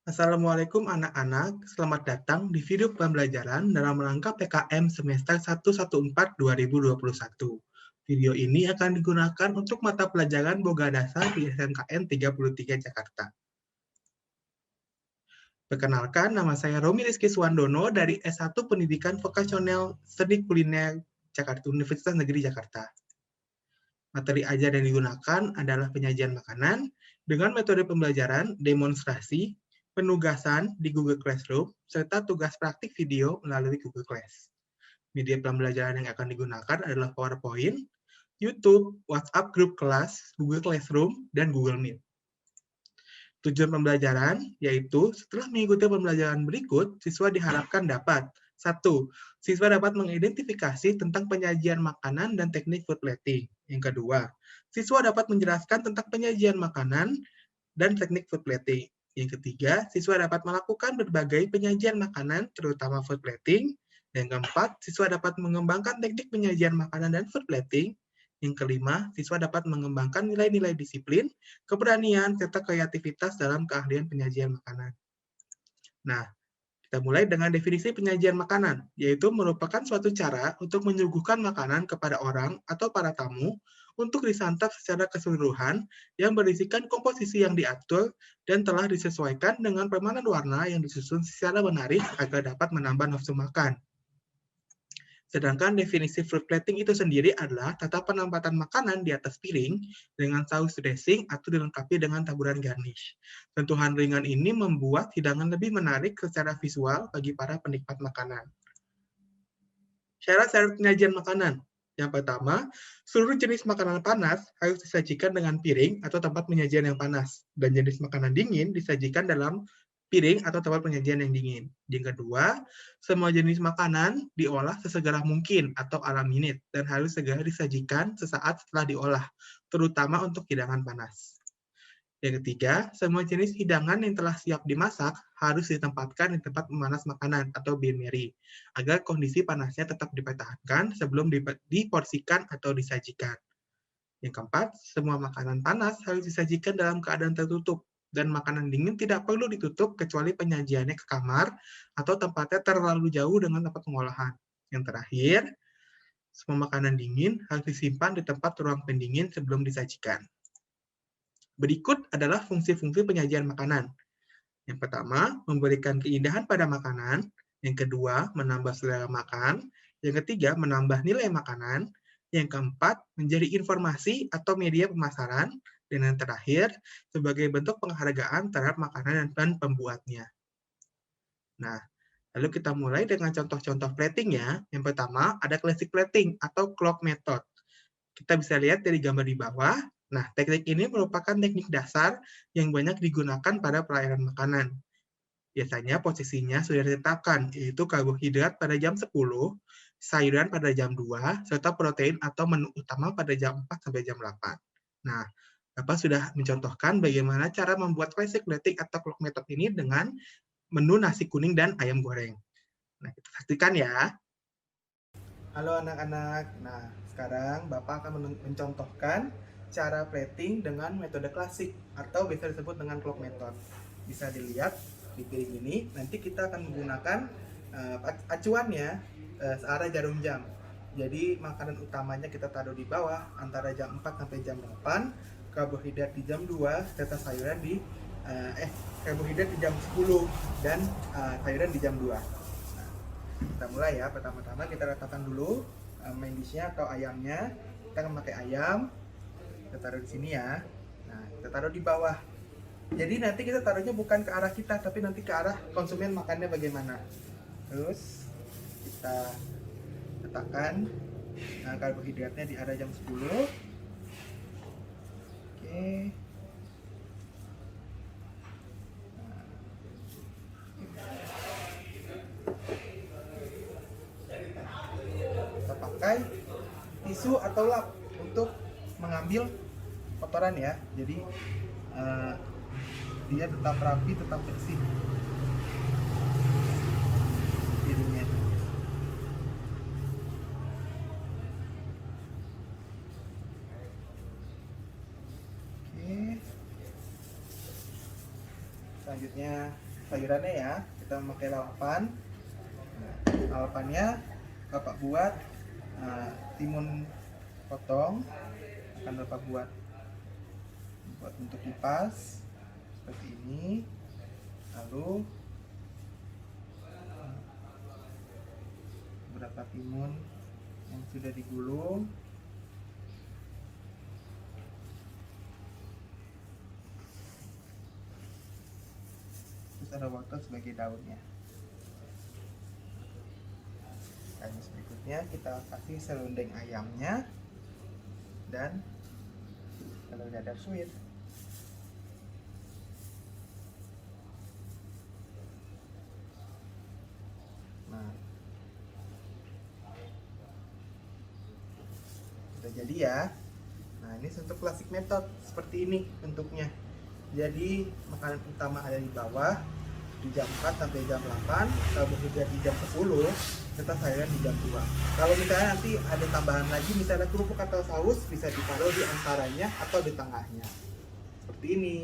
Assalamualaikum anak-anak, selamat datang di video pembelajaran dalam rangka PKM semester 114-2021. Video ini akan digunakan untuk mata pelajaran Boga Dasar di SMKN 33 Jakarta. Perkenalkan, nama saya Romi Rizky Suwandono dari S1 Pendidikan Vokasional Seni Kuliner Jakarta, Universitas Negeri Jakarta. Materi ajar yang digunakan adalah penyajian makanan dengan metode pembelajaran, demonstrasi, penugasan di Google Classroom, serta tugas praktik video melalui Google Class. Media pembelajaran yang akan digunakan adalah PowerPoint, YouTube, WhatsApp grup kelas, Google Classroom, dan Google Meet. Tujuan pembelajaran yaitu setelah mengikuti pembelajaran berikut, siswa diharapkan dapat 1. Siswa dapat mengidentifikasi tentang penyajian makanan dan teknik food plating. Yang kedua, siswa dapat menjelaskan tentang penyajian makanan dan teknik food plating. Yang ketiga, siswa dapat melakukan berbagai penyajian makanan, terutama food plating. Yang keempat, siswa dapat mengembangkan teknik penyajian makanan dan food plating. Yang kelima, siswa dapat mengembangkan nilai-nilai disiplin, keberanian, serta kreativitas dalam keahlian penyajian makanan. Nah, kita mulai dengan definisi penyajian makanan, yaitu merupakan suatu cara untuk menyuguhkan makanan kepada orang atau para tamu untuk disantap secara keseluruhan yang berisikan komposisi yang diatur dan telah disesuaikan dengan permainan warna yang disusun secara menarik agar dapat menambah nafsu makan. Sedangkan definisi fruit plating itu sendiri adalah tata penempatan makanan di atas piring dengan saus dressing atau dilengkapi dengan taburan garnish. Sentuhan ringan ini membuat hidangan lebih menarik secara visual bagi para penikmat makanan. Syarat-syarat penyajian makanan. Yang pertama, seluruh jenis makanan panas harus disajikan dengan piring atau tempat penyajian yang panas, dan jenis makanan dingin disajikan dalam piring atau tempat penyajian yang dingin. Yang kedua, semua jenis makanan diolah sesegera mungkin atau ala minute dan harus segera disajikan sesaat setelah diolah, terutama untuk hidangan panas. Yang ketiga, semua jenis hidangan yang telah siap dimasak harus ditempatkan di tempat pemanas makanan atau bain-marie, agar kondisi panasnya tetap dipertahankan sebelum diporsikan atau disajikan. Yang keempat, semua makanan panas harus disajikan dalam keadaan tertutup, dan makanan dingin tidak perlu ditutup kecuali penyajiannya ke kamar atau tempatnya terlalu jauh dengan tempat pengolahan. Yang terakhir, semua makanan dingin harus disimpan di tempat ruang pendingin sebelum disajikan. Berikut adalah fungsi-fungsi penyajian makanan. Yang pertama, memberikan keindahan pada makanan. Yang kedua, menambah selera makan. Yang ketiga, menambah nilai makanan. Yang keempat, menjadi informasi atau media pemasaran. Dan yang terakhir, sebagai bentuk penghargaan terhadap makanan dan pembuatnya. Nah, lalu kita mulai dengan contoh-contoh plating-nya. Yang pertama, ada classic plating atau clock method. Kita bisa lihat dari gambar di bawah. Nah, teknik ini merupakan teknik dasar yang banyak digunakan pada pelayanan makanan. Biasanya posisinya sudah ditetapkan, yaitu karbohidrat pada jam 10, sayuran pada jam 2, serta protein atau menu utama pada jam 4 sampai jam 8. Nah, Bapak sudah mencontohkan bagaimana cara membuat classic plating atau clock method ini dengan menu nasi kuning dan ayam goreng. Nah, kita saksikan ya. Halo anak-anak. Nah, sekarang Bapak akan mencontohkan cara plating dengan metode klasik atau biasa disebut dengan clock method. Bisa dilihat di piring ini. Nanti kita akan menggunakan acuannya searah jarum jam. Jadi makanan utamanya kita taruh di bawah antara jam 4 sampai jam 8, karbohidrat di jam 2, serta sayuran di karbohidrat di jam 10 dan sayuran di jam 2. Kita mulai ya. Pertama-tama kita letakkan dulu main dishnya atau ayamnya. Kita akan pakai ayam. Kita taruh di sini ya. Nah, kita taruh di bawah. Jadi nanti kita taruhnya bukan ke arah kita, tapi nanti ke arah konsumen makannya bagaimana. Terus kita letakkan karbohidratnya di arah jam 10. Oke. Kita pakai tisu atau lap untuk mengambil kotoran ya. Jadi dia tetap rapi, tetap bersih piringnya. Oke. Selanjutnya sayurannya ya. Kita memakai lalapan. Nah, lalapannya Bapak buat timun potong, akan Bapak buat untuk kipas seperti ini. Lalu beberapa timun yang sudah digulung. Terus ada wortel sebagai daunnya. Dan berikutnya kita kasih serundeng ayamnya dan telur dadar suwir. Nah, udah jadi ya. Nah, ini untuk classic method seperti ini bentuknya. Jadi makanan utama ada di bawah di jam 4 sampai jam 8, kalau bekerja di jam 10 kita sayuran di jam 2. Kalau misalnya nanti ada tambahan lagi, misalnya kerupuk atau saus, bisa ditaruh di antaranya atau di tengahnya seperti ini.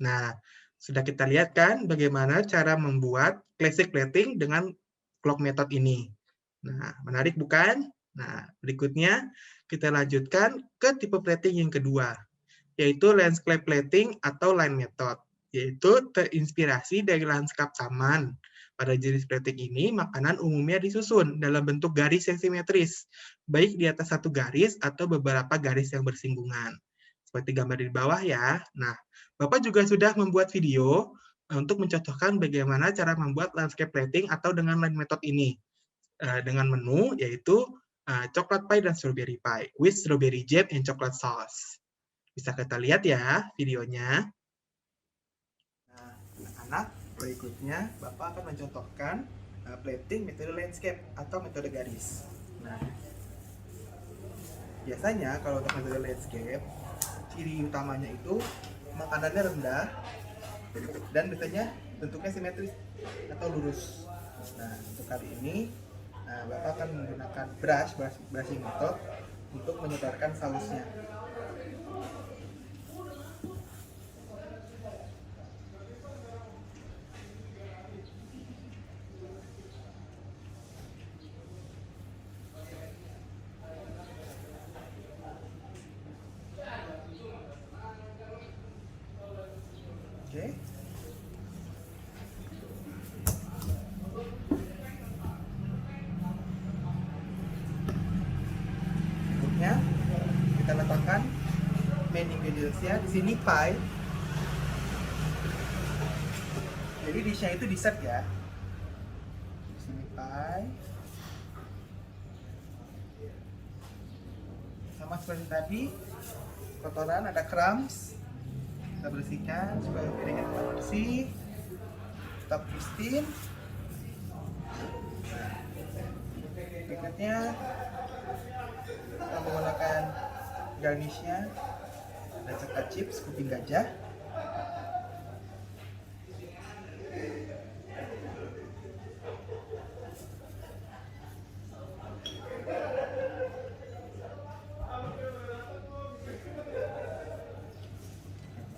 Nah, sudah kita lihat kan bagaimana cara membuat classic plating dengan clock method ini. Nah, menarik bukan? Nah, berikutnya kita lanjutkan ke tipe plating yang kedua, yaitu landscape plating atau line method, yaitu terinspirasi dari lanskap taman. Pada jenis plating ini, makanan umumnya disusun dalam bentuk garis yang simetris, baik di atas satu garis atau beberapa garis yang bersinggungan. Seperti gambar di bawah ya. Nah, Bapak juga sudah membuat video untuk mencontohkan bagaimana cara membuat landscape plating atau dengan line method ini. Dengan menu yaitu coklat pie dan strawberry pie with strawberry jam and chocolate sauce. Bisa kita lihat ya videonya. Nah, anak-anak, berikutnya Bapak akan mencontohkan plating metode landscape atau metode garis. Nah, biasanya kalau untuk metode landscape, ciri utamanya itu makanannya rendah dan biasanya bentuknya simetris atau lurus. Nah, untuk kali ini Bapak akan menggunakan brushing method untuk menyebarkan sausnya. Oke. Berikutnya kita letakkan main ingredients-nya di sini pie. Jadi dishnya itu dessert ya. Di sini pie. Sama seperti tadi, kotoran ada crumbs. Kita bersihkan supaya piringnya tetap bersih, tetap pristine. Berikutnya kita menggunakan garnishnya, ada coklat chips kuping gajah.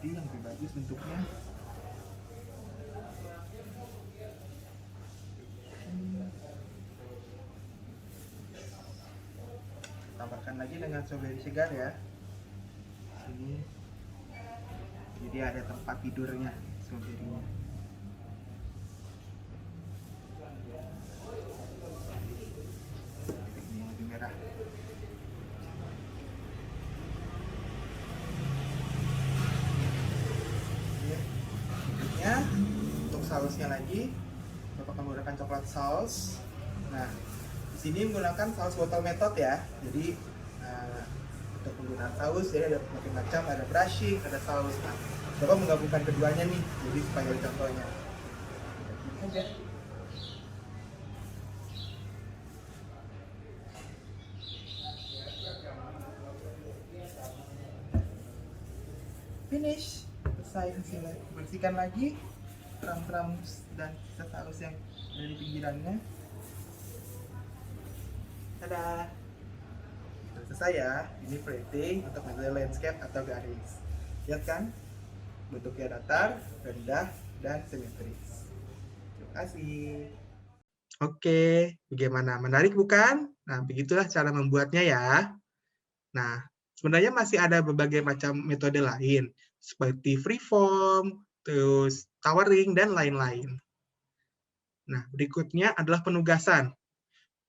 Jadi yang lebih bagus bentuknya. Tambahkan lagi dengan strawberry segar ya. Sini. Jadi ada tempat tidurnya strawberry-nya. Ini yang lebih merah. Berikutnya untuk sausnya lagi, Bapak akan menggunakan coklat saus. Nah, di sini menggunakan saus botol method ya. Jadi untuk penggunaan saus, jadi ada macam-macam, ada brushing, ada saus. Nah, Bapak menggabungkan keduanya nih, jadi supaya ada contohnya. Ini aja. Finish, selesai hasilnya. Bersihkan lagi crumbs dan sisa saus yang ada di pinggirannya. Tada! Sudah selesai ya. Ini plating untuk metode landscape atau garis. Lihat kan? Bentuknya datar, rendah, dan simetris. Terima kasih. Oke, bagaimana? Menarik bukan? Nah, begitulah cara membuatnya ya. Nah, sebenarnya masih ada berbagai macam metode lain, seperti freeform, terus towering, dan lain-lain. Nah, berikutnya adalah penugasan.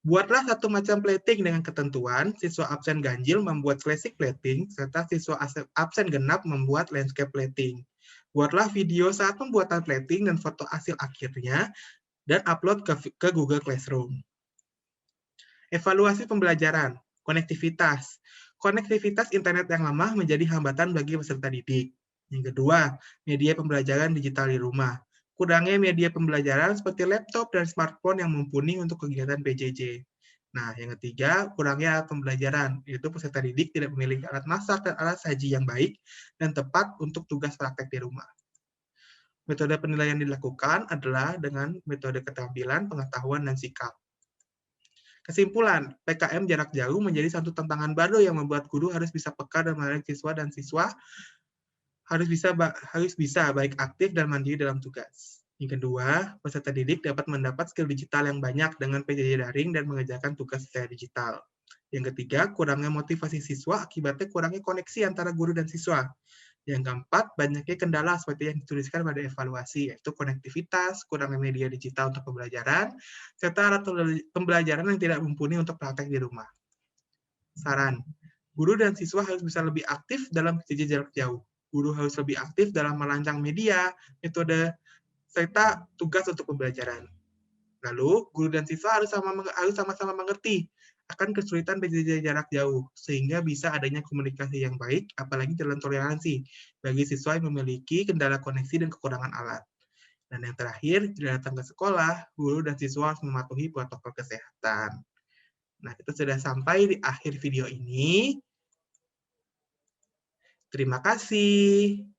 Buatlah satu macam plating dengan ketentuan, siswa absen ganjil membuat classic plating, serta siswa absen genap membuat landscape plating. Buatlah video saat pembuatan plating dan foto hasil akhirnya, dan upload ke Google Classroom. Evaluasi pembelajaran, konektivitas. Konektivitas internet yang lemah menjadi hambatan bagi peserta didik. Yang kedua, media pembelajaran digital di rumah. Kurangnya media pembelajaran seperti laptop dan smartphone yang mumpuni untuk kegiatan PJJ. Nah, yang ketiga, kurangnya alat pembelajaran, yaitu peserta didik tidak memiliki alat masak dan alat saji yang baik dan tepat untuk tugas praktek di rumah. Metode penilaian dilakukan adalah dengan metode keterampilan, pengetahuan, dan sikap. Kesimpulan, PKM jarak jauh menjadi satu tantangan baru yang membuat guru harus bisa peka dan melayani siswa, dan siswa harus bisa baik aktif dan mandiri dalam tugas. Yang kedua, peserta didik dapat mendapat skill digital yang banyak dengan PJJ daring dan mengerjakan tugas secara digital. Yang ketiga, kurangnya motivasi siswa akibatnya kurangnya koneksi antara guru dan siswa. Yang keempat, banyaknya kendala seperti yang dituliskan pada evaluasi, yaitu konektivitas, kurangnya media digital untuk pembelajaran, serta alat pembelajaran yang tidak mumpuni untuk praktek di rumah. Saran, guru dan siswa harus bisa lebih aktif dalam PJJ jarak jauh. Guru harus lebih aktif dalam merancang media, metode, serta tugas untuk pembelajaran. Lalu, guru dan siswa harus sama-sama mengerti akan kesulitan PJJ jarak jauh, sehingga bisa adanya komunikasi yang baik, apalagi dalam toleransi, bagi siswa yang memiliki kendala koneksi dan kekurangan alat. Dan yang terakhir, jika datang ke sekolah, guru dan siswa harus mematuhi protokol kesehatan. Nah, kita sudah sampai di akhir video ini. Terima kasih.